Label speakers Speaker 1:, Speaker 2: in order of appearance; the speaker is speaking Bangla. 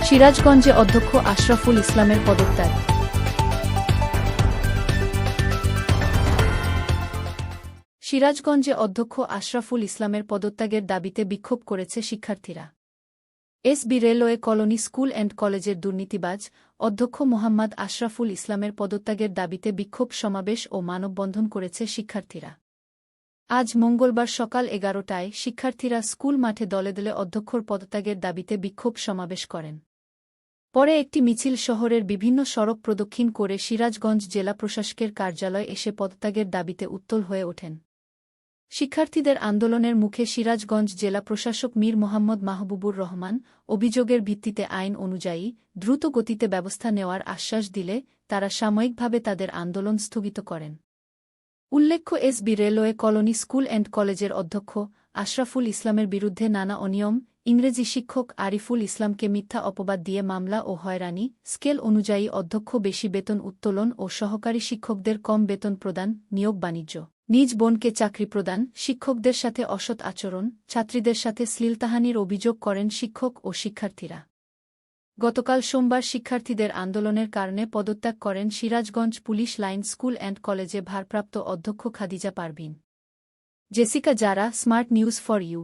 Speaker 1: সিরাজগঞ্জে অধ্যক্ষ আশরাফুল ইসলামের পদত্যাগ। সিরাজগঞ্জে অধ্যক্ষ আশরাফুল ইসলামের পদত্যাগের দাবিতে বিক্ষোভ করেছে শিক্ষার্থীরা। SB railway colony school and কলেজের দুর্নীতিবাজ অধ্যক্ষ মোহাম্মদ আশরাফুল ইসলামের পদত্যাগের দাবিতে বিক্ষোভ সমাবেশ ও মানববন্ধন করেছে শিক্ষার্থীরা। আজ মঙ্গলবার সকাল 11টায় শিক্ষার্থীরা স্কুল মাঠে দলে দলে অধ্যক্ষর পদত্যাগের দাবিতে বিক্ষোভ সমাবেশ করেন। পরে একটি মিছিল শহরের বিভিন্ন সড়ক প্রদক্ষিণ করে সিরাজগঞ্জ জেলা প্রশাসকের কার্যালয়ে এসে পদত্যাগের দাবিতে উত্তল হয়ে ওঠেন। শিক্ষার্থীদের আন্দোলনের মুখে সিরাজগঞ্জ জেলা প্রশাসক মীর মোহাম্মদ মাহবুবুর রহমান অভিযোগের ভিত্তিতে আইন অনুযায়ী দ্রুত গতিতে ব্যবস্থা নেওয়ার আশ্বাস দিলে তারা সাময়িকভাবে তাদের আন্দোলন স্থগিত করেন। উল্লেখ্য, SB railway colony school and কলেজের অধ্যক্ষ আশরাফুল ইসলামের বিরুদ্ধে নানা অনিয়ম, ইংরেজি শিক্ষক আরিফুল ইসলামকে মিথ্যা অপবাদ দিয়ে মামলা ও হয়রানি, স্কেল অনুযায়ী অধ্যক্ষ বেশি বেতন উত্তোলন ও সহকারী শিক্ষকদের কম বেতন প্রদান, নিয়োগ বাণিজ্য, নিজ বোনকে চাকরি প্রদান, শিক্ষকদের সাথে অসৎ আচরণ, ছাত্রীদের সাথে শ্লীলতাহানির অভিযোগ করেন শিক্ষক ও শিক্ষার্থীরা। গতকাল সোমবার শিক্ষার্থীদের আন্দোলনের কারণে পদত্যাগ করেন Sirajganj police line school and কলেজে ভারপ্রাপ্ত অধ্যক্ষ Khadija Parveen. Jessica Zara, smart news for you.